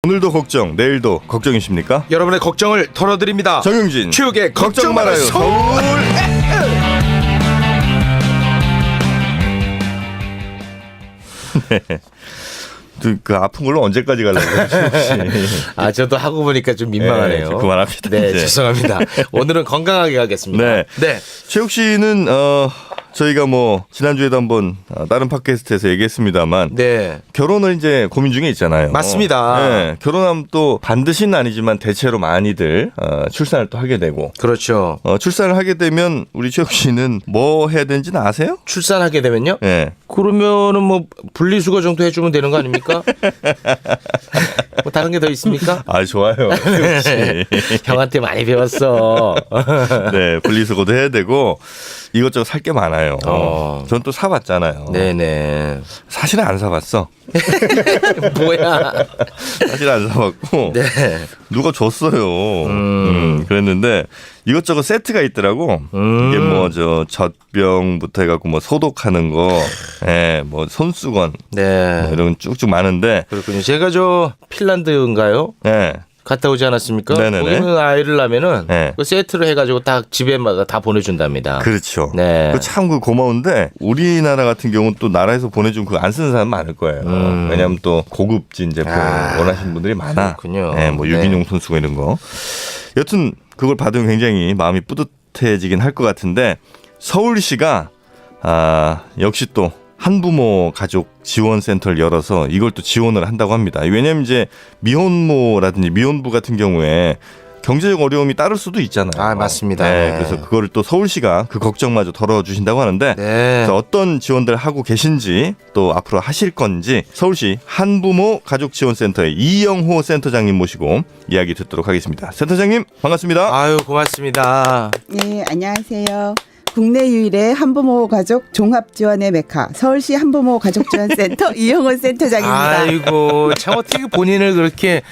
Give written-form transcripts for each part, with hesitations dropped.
오늘도 걱정, 내일도 걱정이십니까? 여러분의 걱정을 털어드립니다. 정용진 최욱의 걱정 말아요 서울. 네. 그 아픈 걸로 언제까지 가려고 아, 저도 하고 보니까 좀 민망하네요. 네, 그만합시다. 네, 이제. 죄송합니다. 오늘은 건강하게 가겠습니다. 네. 네. 최욱 씨는 저희가 뭐 지난주에도 한번 다른 팟캐스트에서 얘기했습니다만 네. 결혼을 이제 고민 중에 있잖아요. 맞습니다. 네, 결혼하면 또 반드시는 아니지만 대체로 많이들 출산을 또 하게 되고. 그렇죠. 출산을 하게 되면 우리 최욱 씨는 뭐 해야 되는지는 아세요? 출산하게 되면요? 네. 그러면은 뭐 분리수거 정도 해주면 되는 거 아닙니까? 뭐 다른 게 더 있습니까? 아, 좋아요. 최욱 씨. 형한테 많이 배웠어. 네, 분리수거도 해야 되고 이것저것 살 게 많아요. 전 또 사봤잖아요. 네네. 사실은 안 사봤어. 뭐야? 사실 안 사봤고 네. 누가 줬어요. 그랬는데 이것저것 세트가 있더라고. 이게 뭐 저 젖병부터 해갖고 뭐 소독하는 거, 예, 뭐 손수건, 네. 뭐 이런 쭉쭉 많은데, 그렇군요. 제가 저 핀란드인가요? 예, 갔다 오지 않았습니까? 네네네. 거기는 아이를 낳으면은 네. 그 세트로 해가지고 딱 집에마다 다 보내준답니다. 그렇죠. 네. 참 고마운데 우리나라 같은 경우는 또 나라에서 보내준 그거 안 쓰는 사람 많을 거예요. 왜냐하면 또 고급진 제품 원하시는 분들이 많아. 그렇군요. 네, 뭐 유기농 손수건 이런 거. 여튼 그걸 받으면 굉장히 마음이 뿌듯해지긴 할 것 같은데 서울시가 역시 또 한부모 가족 지원센터를 열어서 이걸 또 지원을 한다고 합니다. 왜냐하면 이제 미혼모라든지 미혼부 같은 경우에 경제적 어려움이 따를 수도 있잖아요. 아, 맞습니다. 네, 네. 그래서 그거를 또 서울시가 그 걱정마저 덜어주신다고 하는데 네. 그래서 어떤 지원들 하고 계신지 또 앞으로 하실 건지 서울시 한부모 가족지원센터의 이영호 센터장님 모시고 이야기 듣도록 하겠습니다. 센터장님 반갑습니다. 아유, 고맙습니다. 네, 안녕하세요. 국내 유일의 한부모 가족 종합지원의 메카 서울시 한부모 가족지원센터 이영호 센터장입니다. 아이고, 참 어떻게 본인을 그렇게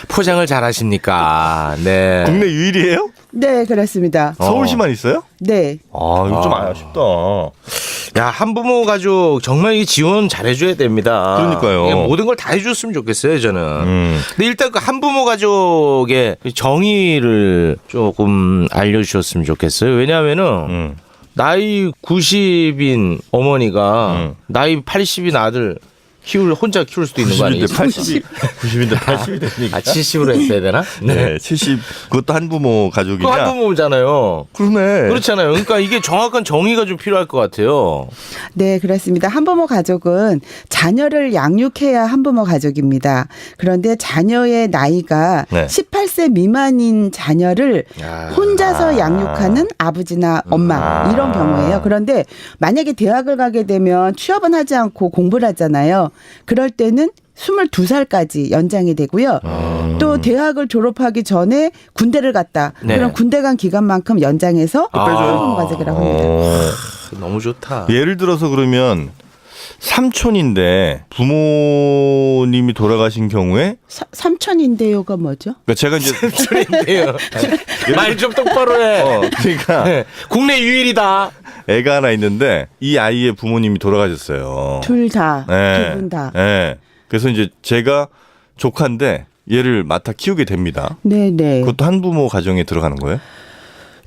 포장을 잘하십니까? 네. 국내 유일이에요? 네, 그렇습니다. 서울시만 있어요? 네. 아, 이거 좀 아쉽다. 야, 한부모 가족 정말 이 지원 잘해줘야 됩니다. 그러니까요. 그냥 모든 걸 다 해줬으면 좋겠어요, 저는. 근데 일단 그 한부모 가족의 정의를 조금 알려주셨으면 좋겠어요. 왜냐하면은 나이 90인 어머니가 나이 80인 아들 혼자 키울 수도 있는 거 아니에요? 90인데 80이 되니까. 70으로 했어야 되나? 네, 70. 그것도 한부모 그 가족이냐? 한부모잖아요. 그러네. 그렇잖아요. 그러니까 이게 정확한 정의가 좀 필요할 것 같아요. 네, 그렇습니다. 한부모 가족은 자녀를 양육해야 한부모 가족입니다. 그런데 자녀의 나이가 네. 18세 미만인 자녀를 혼자서 양육하는 아버지나 엄마 이런 경우예요. 그런데 만약에 대학을 가게 되면 취업은 하지 않고 공부를 하잖아요. 그럴 때는 22살까지 연장이 되고요. 또 대학을 졸업하기 전에 군대를 갔다. 네. 그럼 군대 간 기간만큼 연장해서 한부모 가족이라고 합니다. 너무 좋다. 예를 들어서 그러면 삼촌인데 부모님이 돌아가신 경우에 삼촌인데요가 뭐죠? 그러니까 제가 이제 소리인데요. 말 좀 똑바로 해. 그러니까 네. 국내 유일이다. 애가 하나 있는데 이 아이의 부모님이 돌아가셨어요. 둘 다, 네. 두 분 다. 네. 그래서 이제 제가 조카인데 얘를 맡아 키우게 됩니다. 네네. 그것도 한부모 가정에 들어가는 거예요?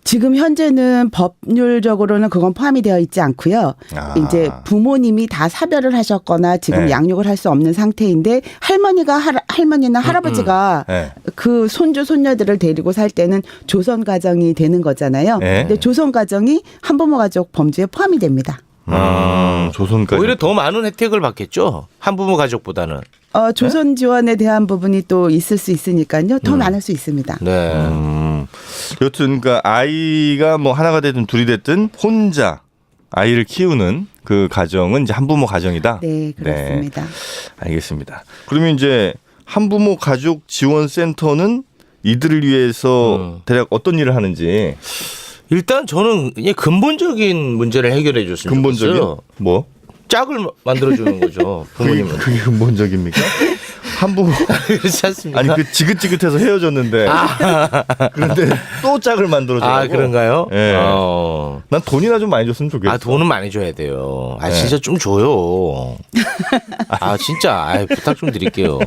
지금 현재는 법률적으로는 그건 포함이 되어 있지 않고요. 이제 부모님이 다 사별을 하셨거나 지금 네. 양육을 할 수 없는 상태인데 할머니나 할아버지가 네. 그 손주 손녀들을 데리고 살 때는 조선 가정이 되는 거잖아요. 네. 근데 조선 가정이 한부모 가족 범주에 포함이 됩니다. 조선까지. 오히려 더 많은 혜택을 받겠죠. 한부모 가족보다는. 조선 지원에 대한 부분이 또 있을 수 있으니까요. 더 많을 수 있습니다. 네. 여튼 그러니까 아이가 뭐 하나가 되든 둘이 됐든 혼자 아이를 키우는 그 가정은 이제 한부모 가정이다. 네, 그렇습니다. 네, 알겠습니다. 그러면 이제 한부모 가족 지원센터는 이들을 위해서 대략 어떤 일을 하는지 일단 저는 그냥 근본적인 문제를 해결해 줬으면 근본적인 좋겠어요. 뭐? 짝을 만들어 주는 거죠. 부모님은. 그게 근본적입니까? 한부모 그렇지 않습니까? 아니 그 지긋지긋해서 헤어졌는데 그런데 또 짝을 만들어줘고. 아 그런가요? 예. 어. 난 돈이나 좀 많이 줬으면 좋겠어. 아 돈은 많이 줘야 돼요. 아 네. 진짜 좀 줘요. 아 진짜 아, 부탁 좀 드릴게요.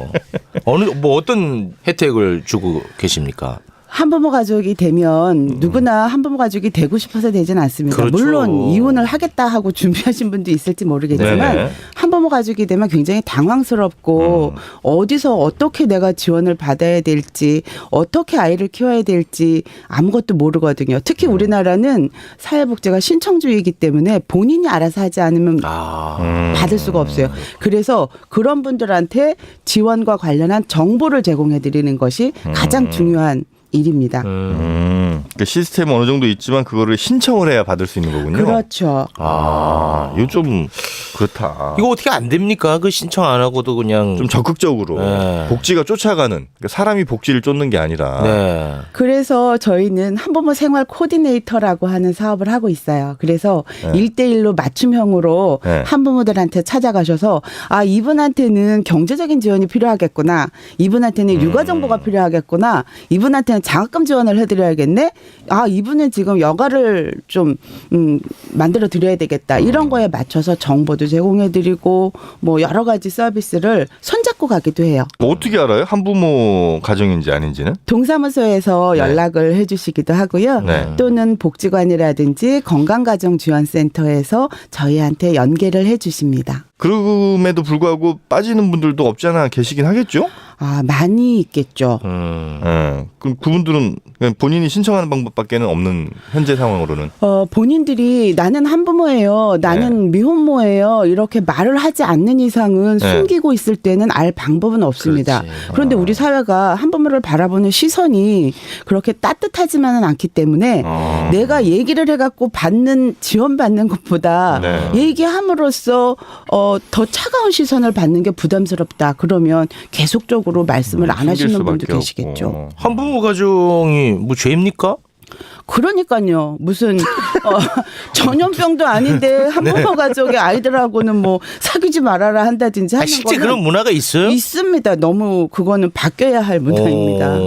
어느 뭐 어떤 혜택을 주고 계십니까? 한부모 가족이 되면 누구나 한부모 가족이 되고 싶어서 되지는 않습니다. 그렇죠. 물론 이혼을 하겠다 하고 준비하신 분도 있을지 모르겠지만 네네. 한부모 가족이 되면 굉장히 당황스럽고 어디서 어떻게 내가 지원을 받아야 될지 어떻게 아이를 키워야 될지 아무것도 모르거든요. 특히 우리나라는 사회복지가 신청주의이기 때문에 본인이 알아서 하지 않으면 받을 수가 없어요. 그래서 그런 분들한테 지원과 관련한 정보를 제공해 드리는 것이 가장 중요한 일입니다. 그 시스템 어느 정도 있지만 그거를 신청을 해야 받을 수 있는 거군요. 그렇죠. 아, 이거 좀 그렇다. 이거 어떻게 안 됩니까? 그 신청 안 하고도 그냥 좀 적극적으로 네. 복지가 쫓아가는 그러니까 사람이 복지를 쫓는 게 아니라. 네. 그래서 저희는 한부모 생활 코디네이터라고 하는 사업을 하고 있어요. 그래서 네. 1대1로 맞춤형으로 네. 한부모들한테 찾아가셔서 아 이분한테는 경제적인 지원이 필요하겠구나. 이분한테는 육아 정보가 필요하겠구나. 이분한테는 장학금 지원을 해드려야겠네. 아 이분은 지금 여가를 좀 만들어 드려야 되겠다. 이런 거에 맞춰서 정보도 제공해드리고 뭐 여러 가지 서비스를 손잡고 가기도 해요. 뭐 어떻게 알아요? 한부모 가정인지 아닌지는? 동사무소에서 네. 연락을 해주시기도 하고요. 네. 또는 복지관이라든지 건강가정지원센터에서 저희한테 연계를 해주십니다. 그럼에도 불구하고 빠지는 분들도 없지 않아 계시긴 하겠죠? 아 많이 있겠죠. 예. 그럼 그분들은 그냥 본인이 신청하는 방법밖에는 없는 현재 상황으로는. 본인들이 나는 한부모예요. 나는 미혼모예요. 이렇게 말을 하지 않는 이상은 네. 숨기고 있을 때는 알 방법은 없습니다. 그렇지. 그런데 우리 사회가 한부모를 바라보는 시선이 그렇게 따뜻하지만은 않기 때문에 내가 얘기를 해갖고 지원받는 것보다 네. 얘기함으로써 더 차가운 시선을 받는 게 부담스럽다. 그러면 계속적으로 말씀을 안 숨길 하시는 분도 수밖에 계시겠죠. 없고. 한부모 가정이 뭐 죄입니까? 그러니까요. 무슨 전염병도 아닌데 한부모 가족의 아이들하고는 뭐 사귀지 말아라 한다든지 하는 실제 거는 그런 문화가 있어요? 있습니다. 너무 그거는 바뀌어야 할 문화입니다.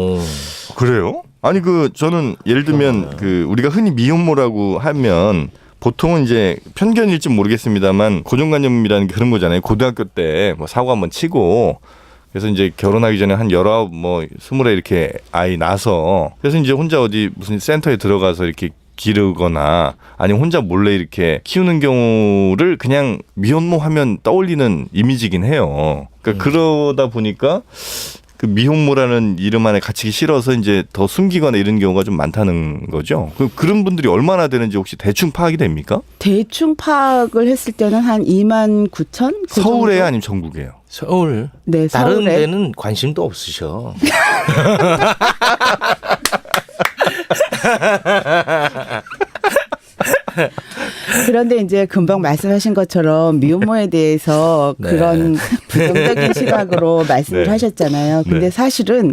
그래요? 아니 저는 예를 들면 우리가 흔히 미혼모라고 하면 보통은 이제 편견일지 모르겠습니다만 고정관념이라는 게 그런 거잖아요. 고등학교 때 뭐 사고 한번 치고 그래서 이제 결혼하기 전에 한 19, 뭐 20에 이렇게 아이 낳아서 그래서 이제 혼자 어디 무슨 센터에 들어가서 이렇게 기르거나 아니면 혼자 몰래 이렇게 키우는 경우를 그냥 미혼모 하면 떠올리는 이미지긴 해요. 그러니까 그러다 보니까 그 미혼모라는 이름 안에 갇히기 싫어서 이제 더 숨기거나 이런 경우가 좀 많다는 거죠. 그런 분들이 얼마나 되는지 혹시 대충 파악이 됩니까? 대충 파악을 했을 때는 한 29,000? 그 서울에요, 정도? 아니면 전국에요? 서울. 네, 다른 서울에. 데는 관심도 없으셔. 그런데 이제 금방 말씀하신 것처럼 미혼모에 대해서 네. 그런 부정적인 시각으로 말씀을 네. 하셨잖아요. 근데 네. 사실은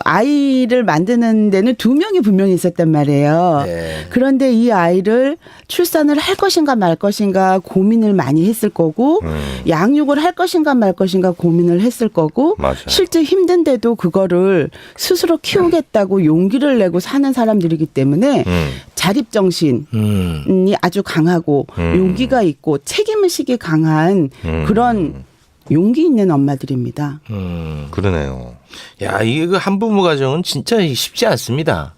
아이를 만드는 데는 2명이 분명히 있었단 말이에요. 네. 그런데 이 아이를 출산을 할 것인가 말 것인가 고민을 많이 했을 거고 양육을 할 것인가 말 것인가 고민을 했을 거고 맞아요. 실제 힘든데도 그거를 스스로 키우겠다고 용기를 내고 사는 사람들이기 때문에 자립정신이 아주 강하고 용기가 있고 책임의식이 강한 그런 용기 있는 엄마들입니다. 그러네요. 야, 이게 그 한부모 가정은 진짜 쉽지 않습니다.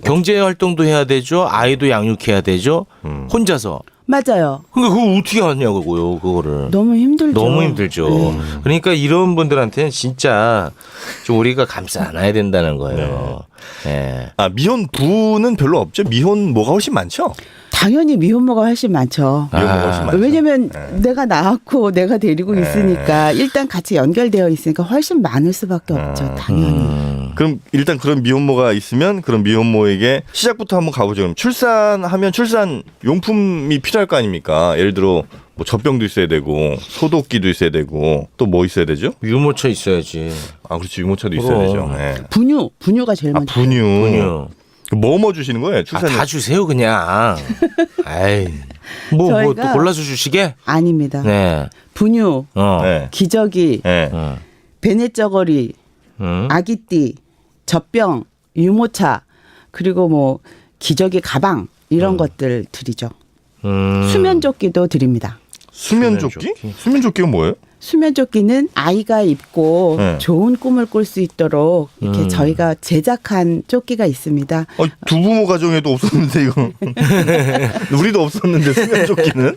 경제 활동도 해야 되죠. 아이도 양육해야 되죠. 혼자서. 맞아요. 그러니까 그걸 어떻게 하냐고요, 그거를. 너무 힘들죠. 너무 힘들죠. 그러니까 이런 분들한테는 진짜 좀 우리가 감싸 안아야 된다는 거예요. 네. 아, 미혼부는 별로 없죠? 미혼모가 훨씬 많죠? 당연히 미혼모가 훨씬 많죠. 미혼모가 훨씬 많죠. 왜냐면 내가 낳았고 내가 데리고 있으니까 일단 같이 연결되어 있으니까 훨씬 많을 수밖에 없죠. 당연히. 그럼 일단 그런 미혼모가 있으면 그런 미혼모에게 시작부터 한번 가보죠. 그럼 출산하면 출산 용품이 필요할 거 아닙니까? 예를 들어 뭐 젖병도 있어야 되고 소독기도 있어야 되고 또 뭐 있어야 되죠? 유모차 있어야지. 아, 그렇지. 유모차도 있어야 되죠. 네. 분유가 제일 아, 먼저. 분유. 뭐 주시는 거예요? 출산. 다 주세요, 그냥. 아이. 뭐 또 저희가- 골라서 주시게? 아닙니다. 네. 분유, 어. 네. 기저귀, 네. 베네저고리, 아기띠, 젖병, 유모차, 그리고 뭐 기저귀 가방 이런 것들 드리죠. 수면조끼도 드립니다. 수면조끼? 수면조끼가 뭐예요? 수면조끼는 아이가 입고 네. 좋은 꿈을 꿀 수 있도록 이렇게 저희가 제작한 조끼가 있습니다. 두 부모 가정에도 없었는데 이거 우리도 없었는데 수면조끼는?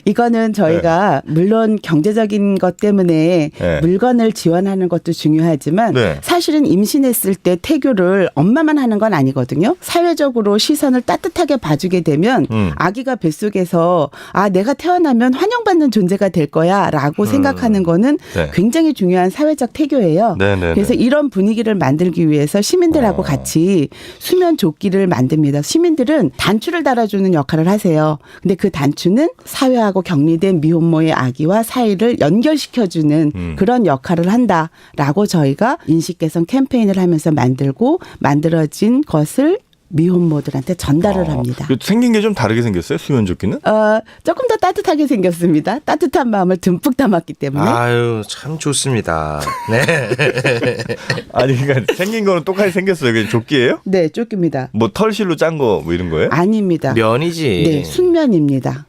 이거는 저희가 물론 경제적인 것 때문에 네. 물건을 지원하는 것도 중요하지만 네. 사실은 임신했을 때 태교를 엄마만 하는 건 아니거든요. 사회적으로 시선을 따뜻하게 봐주게 되면 아기가 뱃속에서 아 내가 태어나면 환영받는 존재가 될 거야라고 생각하는 거는 네. 굉장히 중요한 사회적 태교예요. 네네네. 그래서 이런 분위기를 만들기 위해서 시민들하고 같이 수면 조끼를 만듭니다. 시민들은 단추를 달아주는 역할을 하세요. 근데 그 단추는 사회하고 격리된 미혼모의 아기와 사이를 연결시켜주는 그런 역할을 한다라고 저희가 인식 개선 캠페인을 하면서 만들어진 것을 미혼모들한테 전달을 합니다. 생긴 게 좀 다르게 생겼어요? 수면조끼는? 조금 더 따뜻하게 생겼습니다. 따뜻한 마음을 듬뿍 담았기 때문에. 아유 참 좋습니다. 네. 아니 그러니까 생긴 거는 똑같이 생겼어요. 그게 조끼예요? 네, 조끼입니다. 뭐 털실로 짠 거 뭐 이런 거예요? 아닙니다. 면이지. 네, 순면입니다.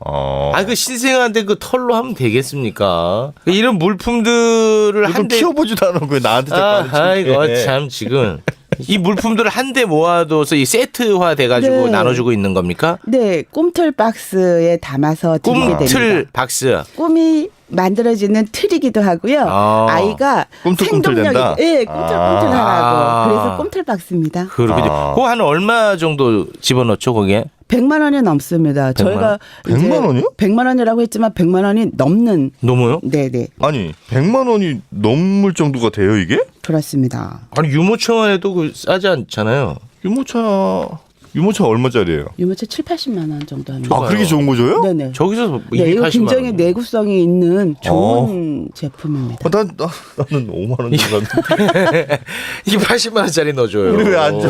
그 신생아한테 그 털로 하면 되겠습니까? 이런 물품들을 좀 한대 키워보지도 않은 거 나한테 자꾸 이거 참 지금 이 물품들을 한데 모아둬서 이 세트화 돼가지고 네. 나눠주고 있는 겁니까? 네, 꿈틀 박스에 담아서 드리게 됩니다. 꿈틀 박스. 꿈이 만들어지는 틀이기도 하고요. 아이가 꿈틀꿈틀 된다? 예, 꿈틀꿈틀하라고. 그래서 꿈틀 박스입니다. 그렇군요. 그거 한 얼마 정도 집어넣죠 거기에? 100만 원이 넘습니다. 100만 저희가 100만 원이요? 100만 원이라고 했지만 100만 원이 넘는. 너무요? 네네. 아니 100만 원이 넘을 정도가 돼요 이게? 그렇습니다. 아니 유모차에도 그 싸지 않잖아요. 유모차 얼마짜리예요? 유모차 7, 80만 원 정도 합니다. 아 그렇게 좋은 거죠요? 네네. 저기서 뭐 네, 이거 280만 굉장히 원. 내구성이 있는 좋은 제품입니다. 나는 5만 원 주고 샀는데 이게 80만 원짜리 넣어줘요. 우리 왜 안 줘?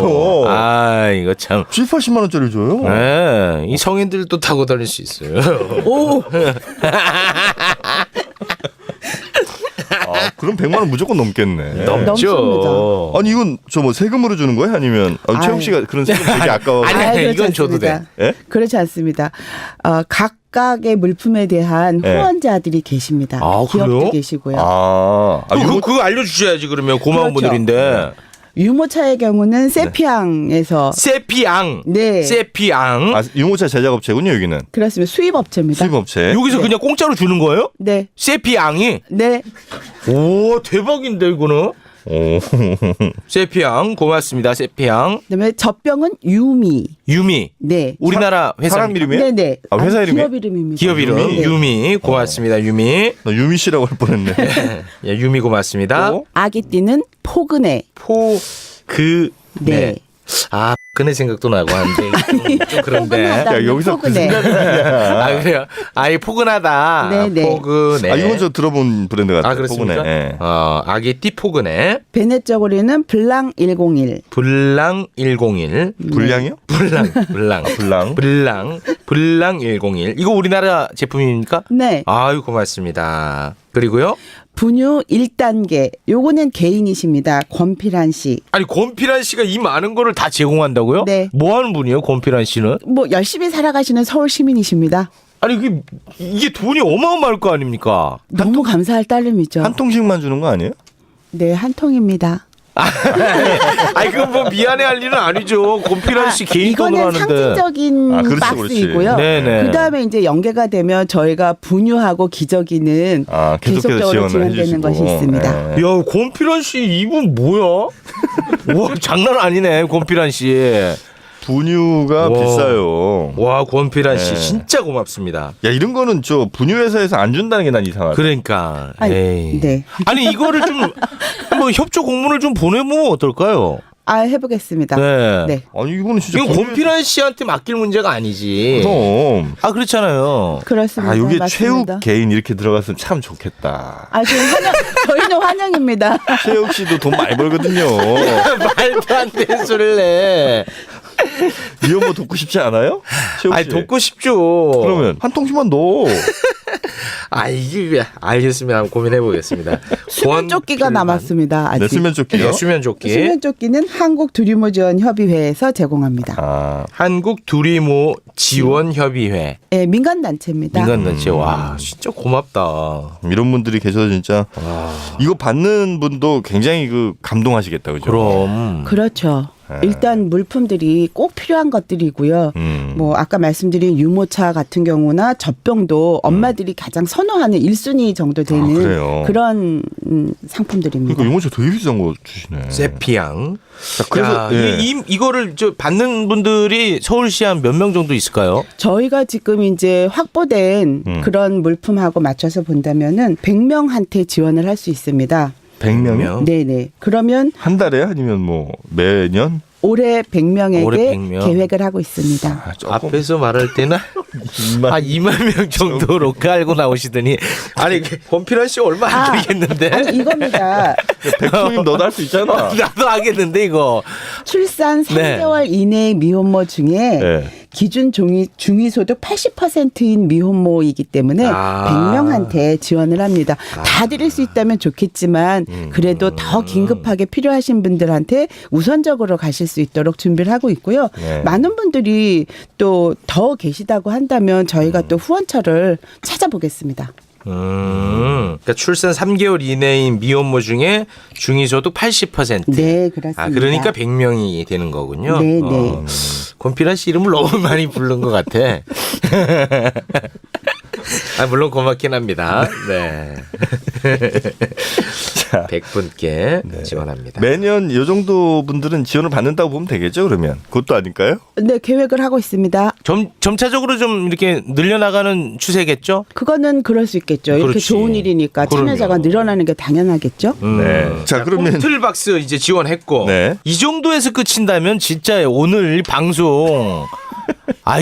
이거 참. 7, 80만 원짜리 줘요? 네, 이 성인들도 타고 다닐 수 있어요. 오, 그럼 100만 원 무조건 넘겠네. 넘죠. 아니 이건 저 뭐 세금으로 주는 거예요? 아니면 최욱 씨가 그런 세금 되게 아까워. 아니, 그렇지 이건 줘도 않습니다. 예? 그렇지 않습니다. 각각의 물품에 대한 네. 후원자들이 계십니다. 아, 기업도 그래요? 계시고요. 그거 알려주셔야지 그러면 고마운 그렇죠. 분들인데. 유모차의 경우는 세피앙에서 세피앙. 네. 세피앙. 유모차 제작업체군요 여기는. 그렇습니다. 수입업체입니다. 수입업체. 여기서 그냥 공짜로 주는 거예요? 네. 세피앙이? 네. 오, 대박인데 이거는. 오. 세피앙 고맙습니다. 세피앙. 그다음에 젖병은 유미. 유미. 네. 우리나라 회사. 사람 이름이에요? 네네. 회사 아니, 이름이에요? 기업 이름입니다. 기업 이름 네. 유미 고맙습니다. 유미. 나 유미 씨라고 할 뻔했네. 예, 유미 고맙습니다. 또? 아기띠는 포근해. 네. 그네 생각도 나고 한데 좀 그런데. 포근하다. 야, 여기서 그 포근해. 그래요. 아이 포근하다. 네네. 포근해. 이건 저 들어본 브랜드 같아요. 그렇습니까? 포근해. 예. 아기띠 포근해. 베넷저고리는 블랑 101. 블랑 101. 불량이요? 블랑 101. 이거 우리나라 제품입니까? 네. 아유 고맙습니다. 그리고요. 분유 1단계. 요거는 개인이십니다. 권필한 씨. 아니 권필한 씨가 이 많은 거를 다 제공한다고요? 네. 뭐 하는 분이에요, 권필한 씨는? 뭐 열심히 살아가시는 서울 시민이십니다. 아니 이게 돈이 어마어마할 거 아닙니까? 너무 감사할 따름이죠. 한 통씩만 주는 거 아니에요? 네, 한 통입니다. 아니 그건 뭐 미안해할 일은 아니죠. 권필한 씨 개인 돈으로 이거는 하는데. 상징적인 그렇지, 박스이고요. 그렇지. 네네. 그다음에 이제 연계가 되면 저희가 분유하고 기저귀는 계속해서 계속적으로 지원을 지원되는 해주시고. 것이 있습니다. 예. 야, 권필한 씨 이분 뭐야? 와, 장난 아니네, 권필한 씨. 분유가 와. 비싸요. 와, 권필한 씨 네. 진짜 고맙습니다. 야 이런 거는 저 분유 회사에서 안 준다는 게 난 이상하다. 그러니까. 아니, 에이. 네. 아니 이거를 좀 한번 협조 공문을 좀 보내보면 어떨까요? 해보겠습니다. 네. 네. 아니 이거는 진짜 이건 권필한 씨한테 맡길 문제가 아니지. 그럼. 그렇잖아요. 그렇습니다. 여기 맞습니다. 최욱 개인 이렇게 들어갔으면 참 좋겠다. 지금 저희는 환영입니다. 최욱 씨도 돈 많이 벌거든요. 말도 안 되는 소리를 내. 미혼모 돕고 싶지 않아요? 최욱 씨. 아니 돕고 싶죠. 그러면 한 통씩만 넣어. 이게 알겠습니다. 한번 고민해 보겠습니다. 수면 조끼가 남았습니다. 아직. 네, 수면 조끼요. 네, 수면 조끼. 수면 조끼는 한국 두리모 지원 협의회에서 제공합니다. 아, 한국 두리모 지원 협의회. 네, 민간 단체입니다. 민간단체. 와, 진짜 고맙다. 이런 분들이 계셔서 진짜 이거 받는 분도 굉장히 그 감동하시겠다, 그죠? 그럼. 그렇죠. 일단 물품들이 꼭 필요한 것들이고요. 뭐 아까 말씀드린 유모차 같은 경우나 젖병도 엄마들이 가장 선호하는 1순위 정도 되는 그래요? 그런 상품들입니다. 그러니까 유모차 되게 비싼 거 주시네. 세피양. 자, 그래서 예. 이거를 저 받는 분들이 서울시에 한 몇 명 정도 있을까요? 저희가 지금 이제 확보된 그런 물품하고 맞춰서 본다면은 100명한테 지원을 할 수 있습니다. 100명이요? 네네. 그러면 한 달에 아니면 뭐 매년? 올해 100명에게 올해 100명. 계획을 하고 있습니다. 앞에서 말할 때는 한 2만 명 정도로 깔고 나오시더니 아니 권필환 씨 얼마 안 되겠는데? 아니 이겁니다. 백종님 너도 할 수 있잖아. 나도 하겠는데 이거. 출산 네. 3개월 이내의 미혼모 중에 네. 기준 중위소득 80%인 미혼모이기 때문에 100명한테 지원을 합니다. 다 드릴 수 있다면 좋겠지만 그래도 더 긴급하게 필요하신 분들한테 우선적으로 가실 수 있도록 준비를 하고 있고요. 네. 많은 분들이 또 더 계시다고 한다면 저희가 또 후원처를 찾아보겠습니다. 그러니까 출산 3개월 이내인 미혼모 중에 중위소득 80%. 네, 그렇습니다. 그러니까 100명이 되는 거군요. 네, 네. 권필환 씨 이름을 너무 많이 부른 것 같아. 물론 고맙긴 합니다. 네. 100분께 지원합니다. 매년 이 정도 분들은 지원을 받는다고 보면 되겠죠, 그러면? 그것도 아닐까요? 네, 계획을 하고 있습니다. 점차적으로 좀 이렇게 늘려나가는 추세겠죠? 그거는 그럴 수 있겠죠. 이렇게 그렇지. 좋은 일이니까 참여자가 그럼요. 늘어나는 게 당연하겠죠. 네. 자, 그러면 홈틀박스 이제 지원했고 네. 이 정도에서 끝인다면 진짜 오늘 이 방송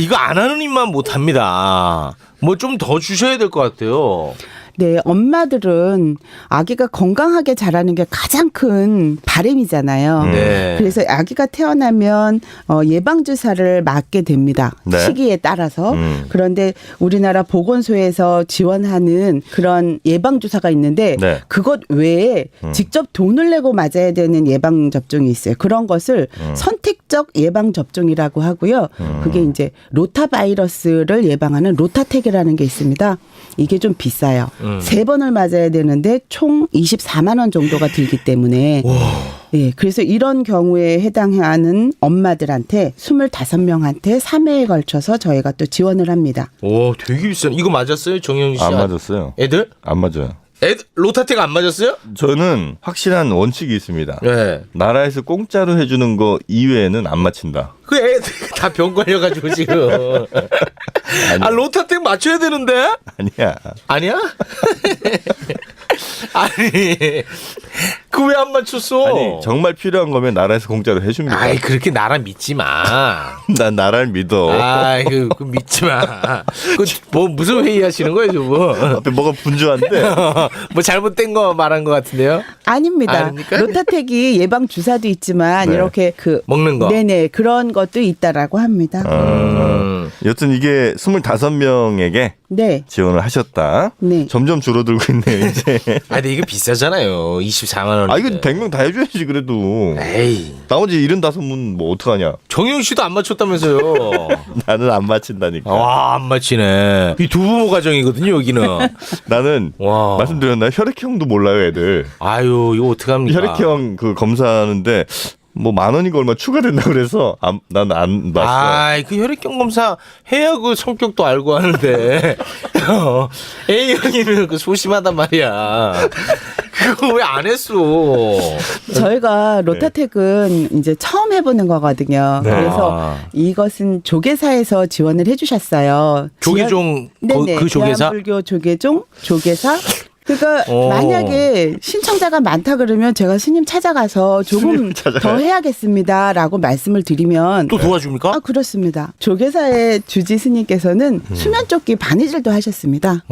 이거 안 하는 입만 못합니다. 뭐 좀 더 주셔야 될 것 같아요. 네, 엄마들은 아기가 건강하게 자라는 게 가장 큰 바람이잖아요. 네. 그래서 아기가 태어나면 예방주사를 맞게 됩니다. 네. 시기에 따라서. 그런데 우리나라 보건소에서 지원하는 그런 예방주사가 있는데 네. 그것 외에 직접 돈을 내고 맞아야 되는 예방접종이 있어요. 그런 것을 선택적 예방접종이라고 하고요. 그게 이제 로타바이러스를 예방하는 로타텍이라는 게 있습니다. 이게 좀 비싸요. 3번을 맞아야 되는데 총 24만 원 정도가 들기 때문에 예, 그래서 이런 경우에 해당하는 엄마들한테 25명한테 3회에 걸쳐서 저희가 또 지원을 합니다. 오, 되게 비싼. 이거 맞았어요, 정영진 씨? 안 맞았어요. 애들? 안 맞아요. 로타텍 안 맞았어요? 저는 확실한 원칙이 있습니다. 네. 나라에서 공짜로 해주는 거 이외에는 안 맞힌다. 그 애들 다 병 걸려가지고 지금. 로타텍 맞춰야 되는데? 아니야. 아니야? 아니, 그 왜 안 맞췄어? 아니 정말 필요한 거면 나라에서 공짜로 해줍니다. 아이, 그렇게 나라 믿지 마. 난 나라를 믿어. 그 믿지 마. 뭐 무슨 회의 하시는 거예요, 저분? 앞에 뭐가 분주한데. 뭐 잘못된 거 말한 것 같은데요? 아닙니다. 아닙니까? 로타텍이 예방 주사도 있지만 네. 이렇게 먹는 거. 네네 그런 것도 있다라고 합니다. 여튼 이게 25명에게 네. 지원을 하셨다. 네. 점점 줄어들고 있네요, 이제. 근데 이게 비싸잖아요. 24만 원. 이거 100명 다 해줘야지, 그래도. 에이. 나머지 75분 뭐 어떡하냐. 정영 씨도 안 맞췄다면서요. 나는 안 맞힌다니까. 와, 안 맞히네. 이 두 부모 가정이거든요, 여기는. 나는 와. 말씀드렸나요? 혈액형도 몰라요, 애들. 아유, 이거 어떡합니까? 혈액형 그 검사하는데 뭐 10,000원인가 얼마 추가된다 그래서 난 안 봤어. 그 혈액형 검사 해야 그 성격도 알고 하는데 A형이면 그 소심하단 말이야. 그거 왜 안 했어? 저희가 로타텍은 이제 처음 해보는 거거든요. 네. 그래서 이것은 조계사에서 지원을 해주셨어요. 조계종 네네. 그 조계사? 대한불교 조계종 조계사 그러니까 오. 만약에 신청자가 많다 그러면 제가 스님 찾아가서 조금 스님 찾아가요? 더 해야겠습니다라고 말씀을 드리면 또 도와줍니까? 아 그렇습니다. 조계사의 주지 스님께서는 수면조끼 바느질도 하셨습니다.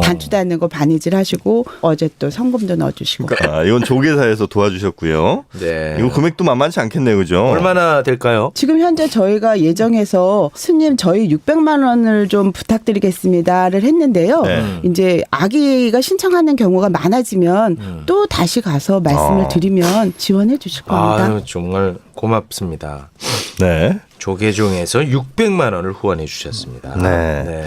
단추 닿는 거 바느질 하시고 어제 또 성금도 넣어주시고. 아, 이건 조계사에서 도와주셨고요. 네. 이거 금액도 만만치 않겠네요, 그죠? 얼마나 될까요? 지금 현재 저희가 예정해서 스님 저희 600만 원을 좀 부탁드리겠습니다를 했는데요. 네. 이제 아기가 신청하는 경우가 많아지면 또 다시 가서 말씀을 드리면 지원해 주실 겁니다. 아유, 정말 고맙습니다. 네. 조계종에서 600만 원을 후원해 주셨습니다. 네.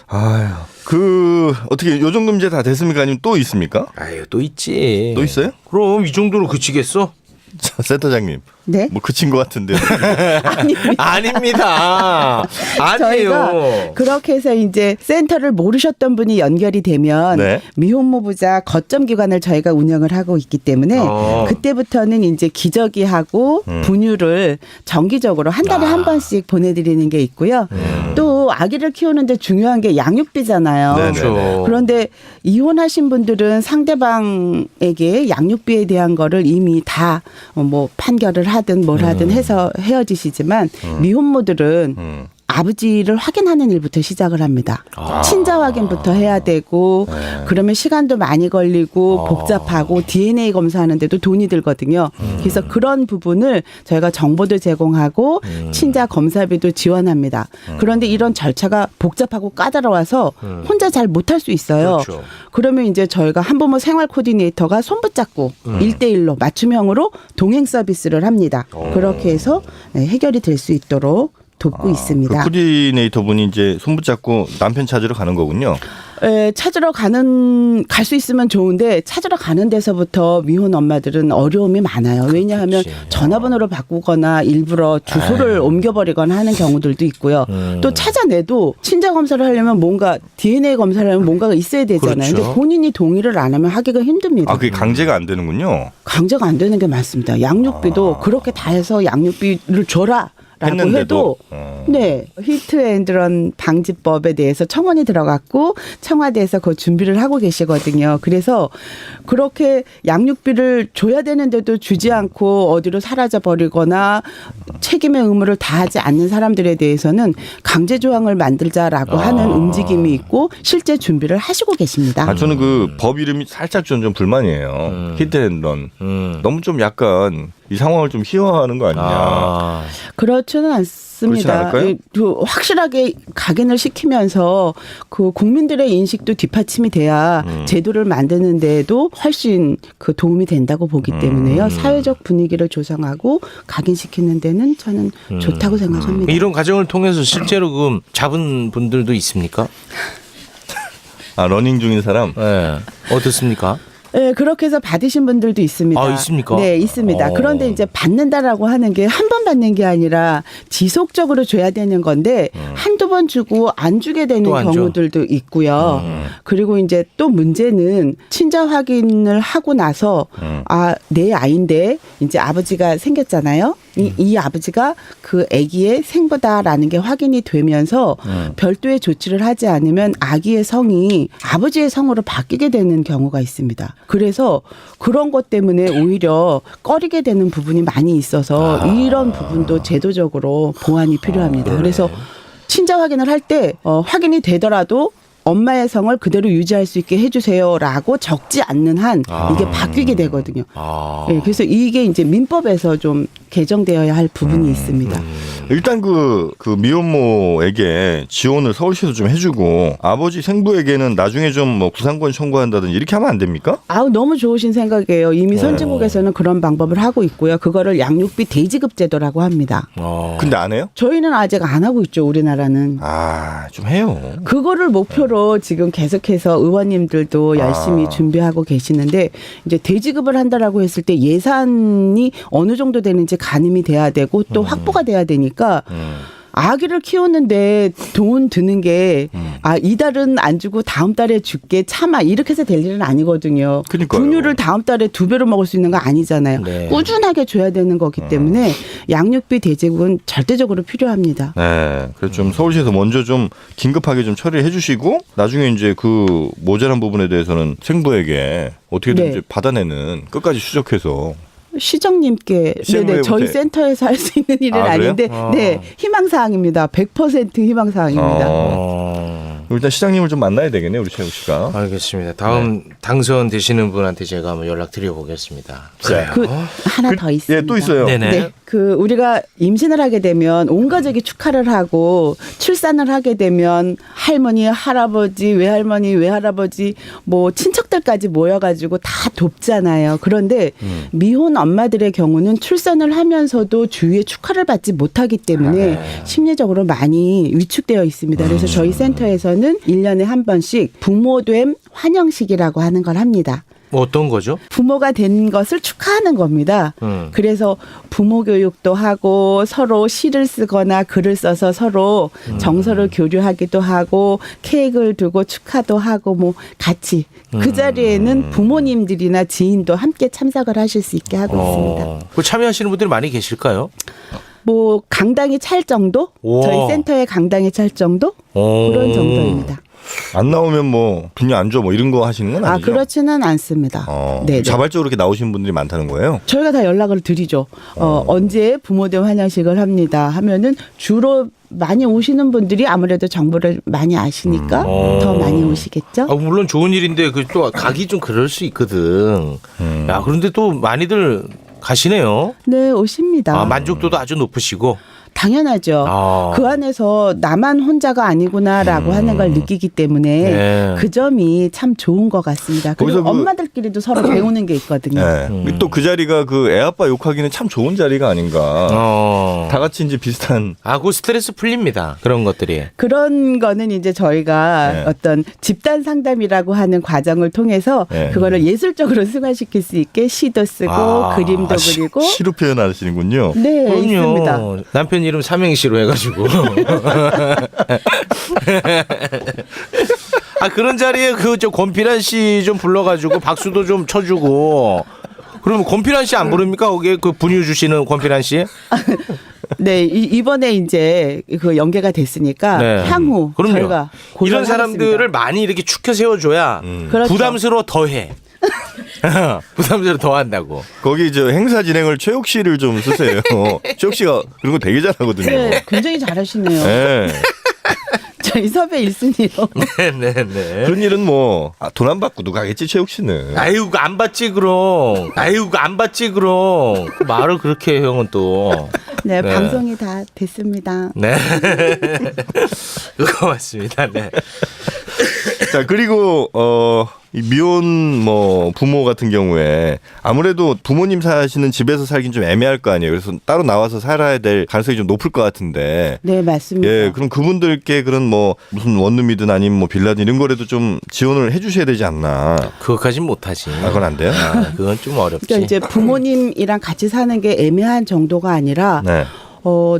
아유, 어떻게 요 정도 이제 다 됐습니까? 아니면 또 있습니까? 아유, 또 있지. 또 있어요? 그럼 이 정도로 그치겠어? 자, 센터장님. 네. 뭐 그친 것 같은데. 아닙니다. 저희가 아니에요. 그렇게 해서 이제 센터를 모르셨던 분이 연결이 되면 네. 미혼모부자 거점 기관을 저희가 운영을 하고 있기 때문에 그때부터는 이제 기저귀하고 분유를 정기적으로 한 달에 한 번씩 보내드리는 게 있고요. 또 아기를 키우는데 중요한 게 양육비잖아요. 네네. 그렇죠. 그런데 이혼하신 분들은 상대방에게 양육비에 대한 거를 이미 다 뭐 판결을 하든 뭘 하든 해서 헤어지시지만 미혼모들은 아버지를 확인하는 일부터 시작을 합니다. 친자 확인부터 해야 되고 그러면 시간도 많이 걸리고 복잡하고 DNA 검사하는데도 돈이 들거든요. 그래서 그런 부분을 저희가 정보도 제공하고 친자 검사비도 지원합니다. 그런데 이런 절차가 복잡하고 까다로워서 혼자 잘 못할 수 있어요. 그렇죠. 그러면 이제 저희가 한부모 생활 코디네이터가 손붙잡고 1대1로 맞춤형으로 동행 서비스를 합니다. 그렇게 해서 해결이 될 수 있도록 돕고 있습니다. 그 코디네이터 분이 이제 손붙잡고 남편 찾으러 가는 거군요. 찾으러 갈 수 있으면 좋은데 찾으러 가는 데서부터 미혼 엄마들은 어려움이 많아요. 왜냐하면 전화번호를 바꾸거나 일부러 주소를 옮겨버리거나 하는 경우들도 있고요. 또 찾아내도 친자 검사를 하려면 뭔가 DNA 검사를 하려면 뭔가가 있어야 되잖아요. 그렇죠. 근데 본인이 동의를 안 하면 하기가 힘듭니다. 아, 그게 강제가 안 되는군요. 강제가 안 되는 게 맞습니다. 양육비도 그렇게 다 해서 양육비를 줘라. 라고 했는데도? 해도 네 히트앤드런 방지법에 대해서 청원이 들어갔고 청와대에서 그 준비를 하고 계시거든요. 그래서 그렇게 양육비를 줘야 되는데도 주지 않고 어디로 사라져 버리거나 책임의 의무를 다하지 않는 사람들에 대해서는 강제 조항을 만들자라고 하는 움직임이 있고 실제 준비를 하시고 계십니다. 아, 저는 그 법 이름이 살짝 좀 불만이에요. 히트앤런. 너무 좀 약간 이 상황을 좀 희화화하는 거 아니냐. 그렇지는 그렇진 않습니다. 않을까요? 확실하게 각인을 시키면서 그 국민들의 인식도 뒷받침이 돼야 제도를 만드는 데에도 훨씬 그 도움이 된다고 보기 때문에요. 사회적 분위기를 조성하고 각인시키는 데는 저는 좋다고 생각합니다. 이런 과정을 통해서 실제로 그 잡은 분들도 있습니까? 아, 러닝 중인 사람? 네. 어떻습니까? 네, 그렇게 해서 받으신 분들도 있습니다. 아, 있습니까? 네, 있습니다. 그런데 이제 받는다라고 하는 게 한 번 받는 게 아니라 지속적으로 줘야 되는 건데 한두 번 주고 안 주게 되는 또안 줘. 경우들도 있고요. 그리고 이제 또 문제는 친자 확인을 하고 나서 아, 내 아이인데 이제 아버지가 생겼잖아요. 이 아버지가 그 아기의 생부다라는 게 확인이 되면서 별도의 조치를 하지 않으면 아기의 성이 아버지의 성으로 바뀌게 되는 경우가 있습니다. 그래서 그런 것 때문에 오히려 꺼리게 되는 부분이 많이 있어서 이런 부분도 제도적으로 보완이 필요합니다. 그래서 친자 확인을 할 때 확인이 되더라도 엄마의 성을 그대로 유지할 수 있게 해주세요라고 적지 않는 한 이게 바뀌게 되거든요. 네, 그래서 이게 이제 민법에서 좀 개정되어야 할 부분이 있습니다. 일단 그 미혼모에게 지원을 서울시에서 좀 해주고 아버지 생부에게는 나중에 좀 뭐 구상권 청구한다든지 이렇게 하면 안 됩니까? 아우 너무 좋으신 생각이에요. 이미 선진국에서는 그런 방법을 하고 있고요. 그거를 양육비 대지급 제도라고 합니다. 근데 안 해요? 저희는 아직 안 하고 있죠. 우리나라는. 아, 좀 해요. 그거를 목표로 지금 계속해서 의원님들도 열심히 준비하고 계시는데 이제 대지급을 한다라고 했을 때 예산이 어느 정도 되는지 가늠이 돼야 되고 또 확보가 돼야 되니까 아기를 키우는데 돈 드는 게 이달은 안 주고 다음 달에 줄게 참아 이렇게 해서 될 일은 아니거든요. 그러니까요. 분유를 다음 달에 2배로 먹을 수 있는 거 아니잖아요. 네. 꾸준하게 줘야 되는 거기 때문에 양육비 대책은 절대적으로 필요합니다. 네. 그래서 좀 서울시에서 먼저 좀 긴급하게 좀 처리해 주시고 나중에 이제 그 모자란 부분에 대해서는 생부에게 어떻게든지 네. 받아내는 끝까지 추적해서 시장님께 네네, 저희 센터에서 할 수 있는 일은 그래요? 아닌데 네 희망사항입니다. 100% 희망사항입니다. 일단 시장님을 좀 만나야 되겠네요, 우리 최욱 씨가. 알겠습니다. 다음 당선되시는 분한테 제가 한번 연락드려보겠습니다. 그래요. 하나 더 있습니다. 예, 또 있어요. 네네. 네, 우리가 임신을 하게 되면 온 가족이 축하를 하고 출산을 하게 되면 할머니, 할아버지, 외할머니, 외할아버지 뭐 친척들까지 모여가지고 다 돕잖아요. 그런데 미혼 엄마들의 경우는 출산을 하면서도 주위에 축하를 받지 못하기 때문에 심리적으로 많이 위축되어 있습니다. 그래서 저희 센터에서는 1년에 한 번씩 부모됨 환영식이라고 하는 걸 합니다. 뭐 어떤 거죠? 부모가 된 것을 축하하는 겁니다. 그래서 부모 교육도 하고 서로 시를 쓰거나 글을 써서 서로 정서를 교류하기도 하고 케이크를 두고 축하도 하고 뭐 같이 그 자리에는 부모님들이나 지인도 함께 참석을 하실 수 있게 하고 있습니다. 그 참여하시는 분들이 많이 계실까요? 뭐 강당이 찰 정도? 오. 저희 센터에 강당이 찰 정도? 그런 정도입니다. 안 나오면 뭐 분유 안 줘 뭐 이런 거 하시는 건 아니죠? 그렇지는 않습니다. 네. 자발적으로 이렇게 나오시는 분들이 많다는 거예요? 저희가 다 연락을 드리죠. 언제 부모됨 환영식을 합니다 하면은 주로 많이 오시는 분들이 아무래도 정보를 많이 아시니까 더 많이 오시겠죠. 물론 좋은 일인데 그 또 가기 좀 그럴 수 있거든. 야, 그런데 또 많이들 가시네요. 네, 오십니다. 만족도도 아주 높으시고. 당연하죠. 그 안에서 나만 혼자가 아니구나라고 하는 걸 느끼기 때문에 네. 그 점이 참 좋은 것 같습니다. 그리고 거기서 엄마들끼리도 서로 배우는 게 있거든요. 네. 또 그 자리가 그 애 아빠 욕하기는 참 좋은 자리가 아닌가. 다 같이 이제 비슷한. 그 스트레스 풀립니다. 그런 것들이. 그런 거는 이제 저희가 네. 어떤 집단 상담이라고 하는 과정을 통해서 네. 그거를 예술적으로 승화시킬 수 있게 시도 쓰고 그림도 그리고 시로 표현하시는군요. 네, 있습니다. 남편 이름 삼행시로 해가지고. 그런 자리에 저 권필한 씨 좀 불러가지고 박수도 좀 쳐주고. 그러면 권필한 씨 안 부릅니까? 거기에 그 분유 주시는 권필한 씨? 네, 이번에 이제 그 연계가 됐으니까 네. 향후 그럼요. 저희가 이런 고려하겠습니다. 사람들을 많이 이렇게 축혀 세워줘야 그렇죠. 부담스러워 더해. 부담스러워 더 한다고. 거기 저 행사 진행을 최욱 씨를 좀 쓰세요. 최욱 씨가 그런 거 되게 잘하거든요. 네, 굉장히 잘하시네요. 네. 저희 섭외 1순위로. 네네네. 그런 일은 뭐 돈 안 받고도 가겠지 최욱 씨는. 아이고 안 받지 그럼. 말을 그렇게 해 형은 또. 네, 네. 방송이 다 됐습니다. 네. 그거 맞습니다. 네. 자 그리고 이 미혼 뭐 부모 같은 경우에 아무래도 부모님 사시는 집에서 살긴 좀 애매할 거 아니에요. 그래서 따로 나와서 살아야 될 가능성이 좀 높을 것 같은데. 네, 맞습니다. 예, 그럼 그분들께 그런 뭐 무슨 원룸이든 아니면 뭐 빌라든 이런 거라도 좀 지원을 해주셔야 되지 않나. 그거까진 못하지. 그건 안 돼요? 그건 좀 어렵지. 그러니까 이제 부모님이랑 같이 사는 게 애매한 정도가 아니라 네.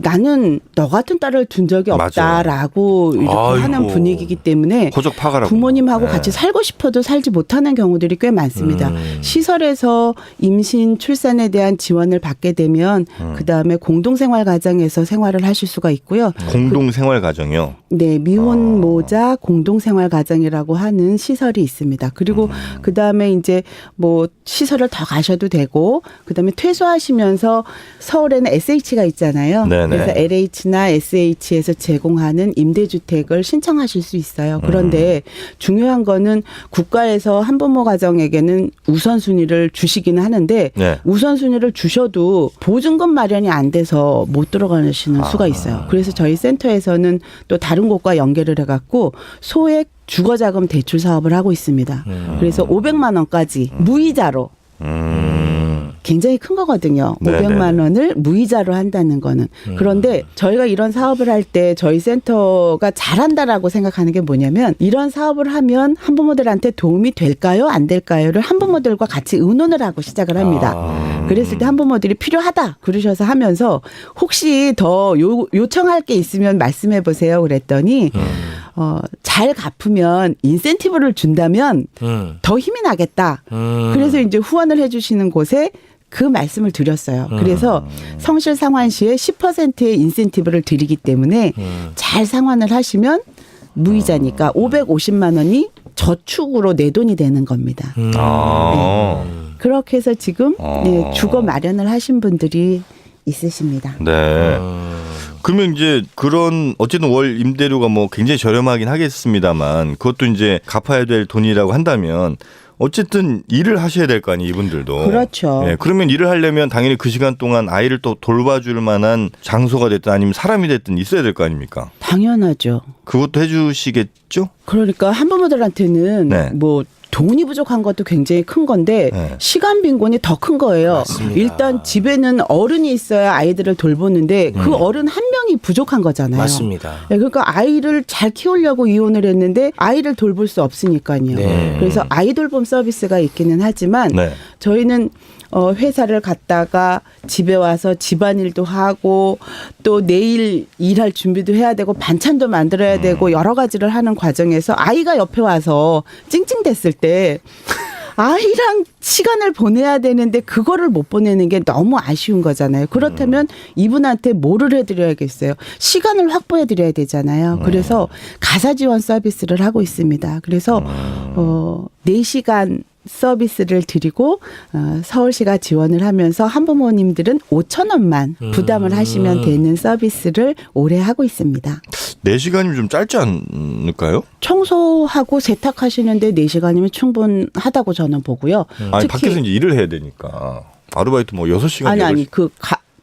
나는 너 같은 딸을 둔 적이 맞아. 없다라고 이렇게 아이고. 하는 분위기이기 때문에 호적 파가라고. 부모님하고 네. 같이 살고 싶어도 살지 못하는 경우들이 꽤 많습니다. 시설에서 임신, 출산에 대한 지원을 받게 되면 그다음에 공동생활 가정에서 생활을 하실 수가 있고요. 공동 생활 가정이요. 네, 미혼 모자 공동생활 가정이라고 하는 시설이 있습니다. 그리고 그다음에 이제 뭐 시설을 더 가셔도 되고 그다음에 퇴소하시면서 서울에는 SH가 있잖아요. 네네. 그래서 LH나 SH에서 제공하는 임대주택을 신청하실 수 있어요. 그런데 중요한 거는 국가에서 한부모 가정에게는 우선순위를 주시기는 하는데 네. 우선순위를 주셔도 보증금 마련이 안 돼서 못 들어가시는 수가 있어요. 그래서 저희 센터에서는 또 다른 곳과 연계를 해갖고 소액 주거자금 대출 사업을 하고 있습니다. 그래서 500만 원까지 무이자로 굉장히 큰 거거든요. 네네네. 500만 원을 무이자로 한다는 거는. 그런데 저희가 이런 사업을 할 때 저희 센터가 잘한다라고 생각하는 게 뭐냐면 이런 사업을 하면 한부모들한테 도움이 될까요? 안 될까요?를 한부모들과 같이 의논을 하고 시작을 합니다. 그랬을 때 한부모들이 필요하다 그러셔서 하면서 혹시 더 요청할 게 있으면 말씀해 보세요. 그랬더니 잘 갚으면 인센티브를 준다면 더 힘이 나겠다. 그래서 이제 후원을 해주시는 곳에 그 말씀을 드렸어요. 그래서 성실 상환시에 10%의 인센티브를 드리기 때문에 잘 상환을 하시면 무이자니까 550만 원이 저축으로 내 돈이 되는 겁니다. 네. 그렇게 해서 지금 네, 주거 마련을 하신 분들이 있으십니다. 네. 그러면 이제 그런 어쨌든 월 임대료가 뭐 굉장히 저렴하긴 하겠습니다만 그것도 이제 갚아야 될 돈이라고 한다면 어쨌든 일을 하셔야 될 거 아니에요, 이분들도. 그렇죠. 네, 그러면 일을 하려면 당연히 그 시간 동안 아이를 또 돌봐줄 만한 장소가 됐든 아니면 사람이 됐든 있어야 될 거 아닙니까? 당연하죠. 그것도 해주시겠죠? 그러니까 한부모들한테는 네. 뭐 돈이 부족한 것도 굉장히 큰 건데 네. 시간 빈곤이 더 큰 거예요. 맞습니다. 일단 집에는 어른이 있어야 아이들을 돌보는데 그 어른 한 명이 부족한 거잖아요. 맞습니다. 네, 그러니까 아이를 잘 키우려고 이혼을 했는데 아이를 돌볼 수 없으니까요. 네. 그래서 아이 돌봄 서비스가 있기는 하지만 네. 저희는 회사를 갔다가 집에 와서 집안일도 하고 또 내일 일할 준비도 해야 되고 반찬도 만들어야 되고 여러 가지를 하는 과정에서 아이가 옆에 와서 찡찡댔을 때 아이랑 시간을 보내야 되는데 그거를 못 보내는 게 너무 아쉬운 거잖아요. 그렇다면 이분한테 뭐를 해드려야겠어요. 시간을 확보해드려야 되잖아요. 그래서 가사 지원 서비스를 하고 있습니다. 그래서 4시간 서비스를 드리고 서울시가 지원을 하면서 한부모님들은 5천 원만 부담을 하시면 되는 서비스를 올해 하고 있습니다. 4시간이면 좀 짧지 않을까요? 청소하고 세탁하시는데 4시간이면 충분하다고 저는 보고요. 아니 밖에서 이제 일을 해야 되니까 아르바이트 뭐 6시간 아니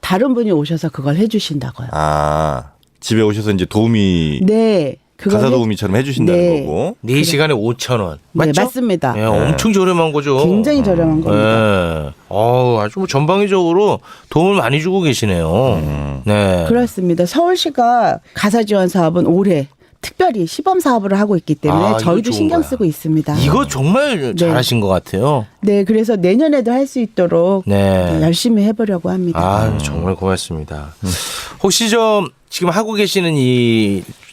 다른 분이 오셔서 그걸 해주신다고요. 아 집에 오셔서 이제 도움이 네. 가사 도우미처럼 해주신다는 네. 거고. 4시간에 5,000원. 네, 맞죠? 맞습니다. 네, 엄청 저렴한 거죠. 굉장히 저렴한 겁니다. 네. 아주 뭐 전방위적으로 도움을 많이 주고 계시네요. 네. 그렇습니다. 서울시가 가사 지원 사업은 올해 특별히 시범 사업을 하고 있기 때문에 이거 저희도 좋은 신경 거야. 쓰고 있습니다. 이거 정말 잘하신 것 같아요. 네, 그래서 내년에도 할 수 있도록 네. 열심히 해보려고 합니다. 아, 정말 고맙습니다. 혹시 좀 지금 하고 계시는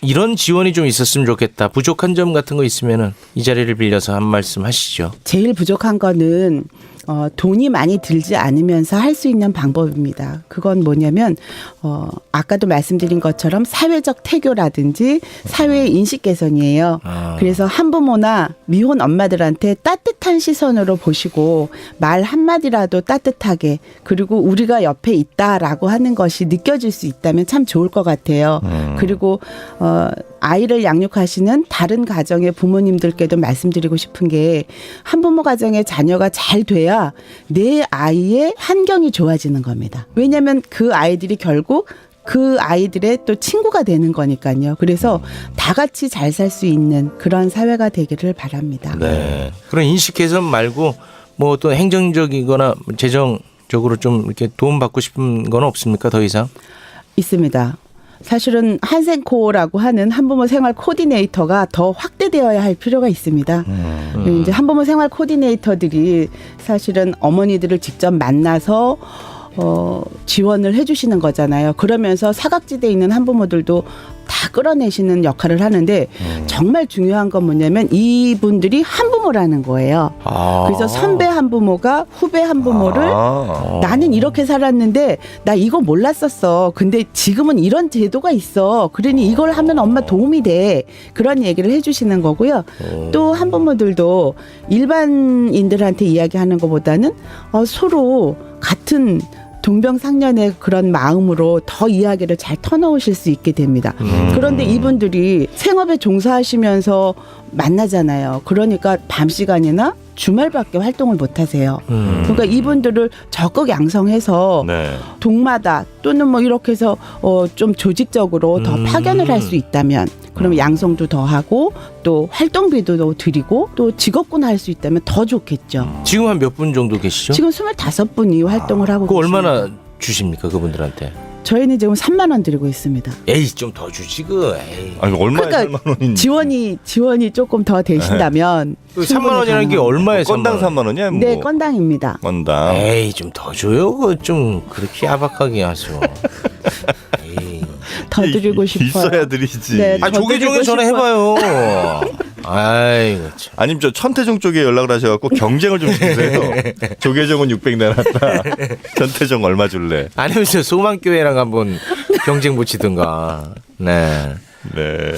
이런 지원이 좀 있었으면 좋겠다. 부족한 점 같은 거 있으면은 이 자리를 빌려서 한 말씀 하시죠. 제일 부족한 거는 돈이 많이 들지 않으면서 할 수 있는 방법입니다. 그건 뭐냐면 아까도 말씀드린 것처럼 사회적 태교라든지 사회의 인식 개선이에요. 그래서 한부모나 미혼 엄마들한테 따뜻한 시선으로 보시고 말 한마디라도 따뜻하게 그리고 우리가 옆에 있다라고 하는 것이 느껴질 수 있다면 참 좋을 것 같아요. 그리고 아이를 양육하시는 다른 가정의 부모님들께도 말씀드리고 싶은 게 한부모 가정의 자녀가 잘 돼야 내 아이의 환경이 좋아지는 겁니다. 왜냐하면 그 아이들이 결국 그 아이들의 또 친구가 되는 거니까요. 그래서 다 같이 잘 살 수 있는 그런 사회가 되기를 바랍니다. 네. 그런 인식 개선 말고 뭐 또 행정적이거나 재정적으로 좀 이렇게 도움받고 싶은 건 없습니까? 더 이상? 있습니다. 사실은 한센코라고 하는 한부모 생활 코디네이터가 더 확대되어야 할 필요가 있습니다. 이제 한부모 생활 코디네이터들이 사실은 어머니들을 직접 만나서 지원을 해주시는 거잖아요. 그러면서 사각지대에 있는 한부모들도 다 끌어내시는 역할을 하는데 정말 중요한 건 뭐냐면 이분들이 한부모라는 거예요. 그래서 선배 한부모가 후배 한부모를 나는 이렇게 살았는데 나 이거 몰랐었어. 근데 지금은 이런 제도가 있어. 그러니 이걸 하면 엄마 도움이 돼. 그런 얘기를 해주시는 거고요. 또 한부모들도 일반인들한테 이야기하는 것보다는 서로 같은 동병상련의 그런 마음으로 더 이야기를 잘 터놓으실 수 있게 됩니다. 그런데 이분들이 생업에 종사하시면서 만나잖아요. 그러니까 밤 시간이나 주말밖에 활동을 못 하세요. 그러니까 이분들을 적극 양성해서 네. 동마다 또는 뭐 이렇게 해서 좀 조직적으로 더 파견을 할 수 있다면 그럼 양성도 더 하고 또 활동비도 더 드리고 또 직업군 할 수 있다면 더 좋겠죠. 지금 한 몇 분 정도 계시죠? 지금 25분이 활동을 하고 그거 계십니다. 얼마나 주십니까 그분들한테? 저희는 지금 3만 원 드리고 있습니다. 에이 좀 더 주지 그. 에이. 아니 얼마에 그러니까 3만 원인지. 지원이 조금 더 되신다면 그 3만 원이라는 게 얼마에 건당 3만 원이야? 뭐. 네, 건당입니다. 건당. 에이 좀 더 줘요. 그거 좀 그렇게 야박하게 하죠. 에이. 더 드리고 싶어요. 있어야 드리지. 네. 아 더 조계종에 드리고 전화해봐요. 아이고 참. 아니면 저 천태종 쪽에 연락을 하셔갖고 경쟁을 좀 주세요. 조계종은 600 내놨다. 천태종 얼마 줄래? 아니면 저 소망교회랑 한번 경쟁 붙이든가. 네. 네.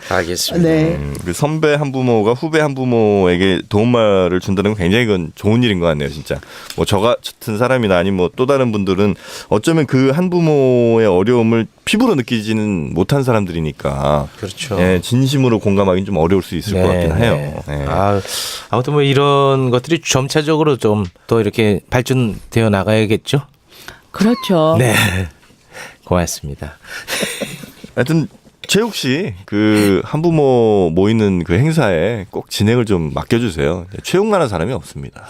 알겠습니다. 네. 그 선배 한부모가 후배 한부모에게 도움말을 준다는 건 굉장히 그건 좋은 일인 것 같네요, 진짜. 뭐 저 같은 사람이나 아니면 뭐 또 다른 분들은 어쩌면 그 한부모의 어려움을 피부로 느끼지는 못한 사람들이니까. 그렇죠. 예, 진심으로 공감하기는 좀 어려울 수 있을 것 같긴 해요. 네. 아무튼 뭐 이런 것들이 점차적으로 좀 더 이렇게 발전되어 나가야겠죠. 그렇죠. 네. 고맙습니다. 하여튼 최욱 씨 그 한부모 모이는 그 행사에 꼭 진행을 좀 맡겨주세요. 최욱만한 사람이 없습니다.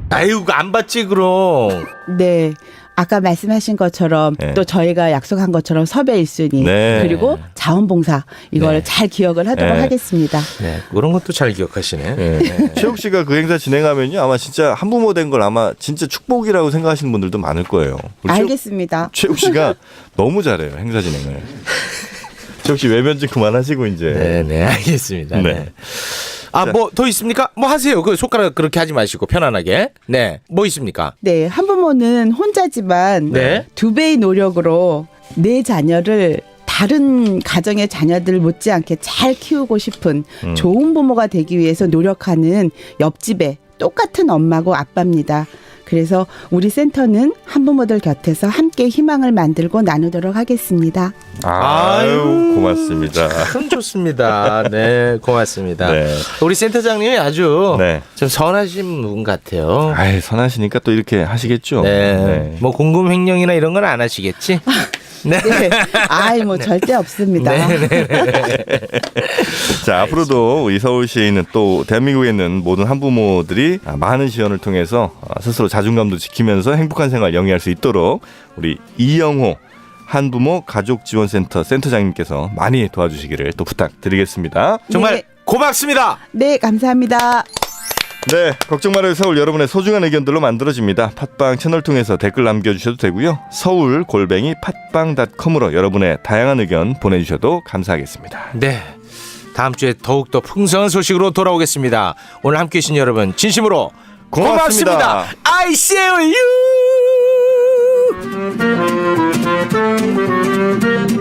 아유, 안 받지 그럼. 네. 아까 말씀하신 것처럼 네. 또 저희가 약속한 것처럼 섭외 1순위 네. 그리고 자원봉사 이걸 네. 잘 기억을 하도록 네. 하겠습니다. 네, 그런 것도 잘 기억하시네. 네. 최욱 씨가 그 행사 진행하면요 아마 진짜 한부모 된 걸 아마 진짜 축복이라고 생각하시는 분들도 많을 거예요. 우리 알겠습니다. 최욱 씨가 너무 잘해요 행사 진행을. 최욱 씨 외면 좀 그만하시고 이제. 네, 네, 알겠습니다. 네. 네. 아, 뭐 더 있습니까? 뭐 하세요. 그 손가락 그렇게 하지 마시고 편안하게. 네, 뭐 있습니까? 네, 한부모는 혼자지만 네. 2배의 노력으로 내 자녀를 다른 가정의 자녀들 못지않게 잘 키우고 싶은 좋은 부모가 되기 위해서 노력하는 옆집에 똑같은 엄마고 아빠입니다. 그래서 우리 센터는 한부모들 곁에서 함께 희망을 만들고 나누도록 하겠습니다. 아유 고맙습니다. 참 좋습니다. 네, 고맙습니다. 네. 우리 센터장님이 아주 네. 좀 선하신 분 같아요. 아이 선하시니까 또 이렇게 하시겠죠. 네. 뭐 공금 횡령이나 이런 건 안 하시겠지? 네. 네. 아이, 뭐 절대 없습니다. 자 앞으로도 우리 서울시에 있는 또 대한민국에 있는 모든 한부모들이 많은 지원을 통해서 스스로 자존감도 지키면서 행복한 생활 영위할 수 있도록 우리 이영호 한부모 가족지원센터 센터장님께서 많이 도와주시기를 또 부탁드리겠습니다. 정말 네. 고맙습니다. 네, 감사합니다. 네, 걱정 말아요 서울 여러분의 소중한 의견들로 만들어집니다. 팟빵 채널 통해서 댓글 남겨주셔도 되고요. 서울@팟빵.com으로 여러분의 다양한 의견 보내주셔도 감사하겠습니다. 네. 다음 주에 더욱더 풍성한 소식으로 돌아오겠습니다. 오늘 함께해 주신 여러분 진심으로 고맙습니다. I see you.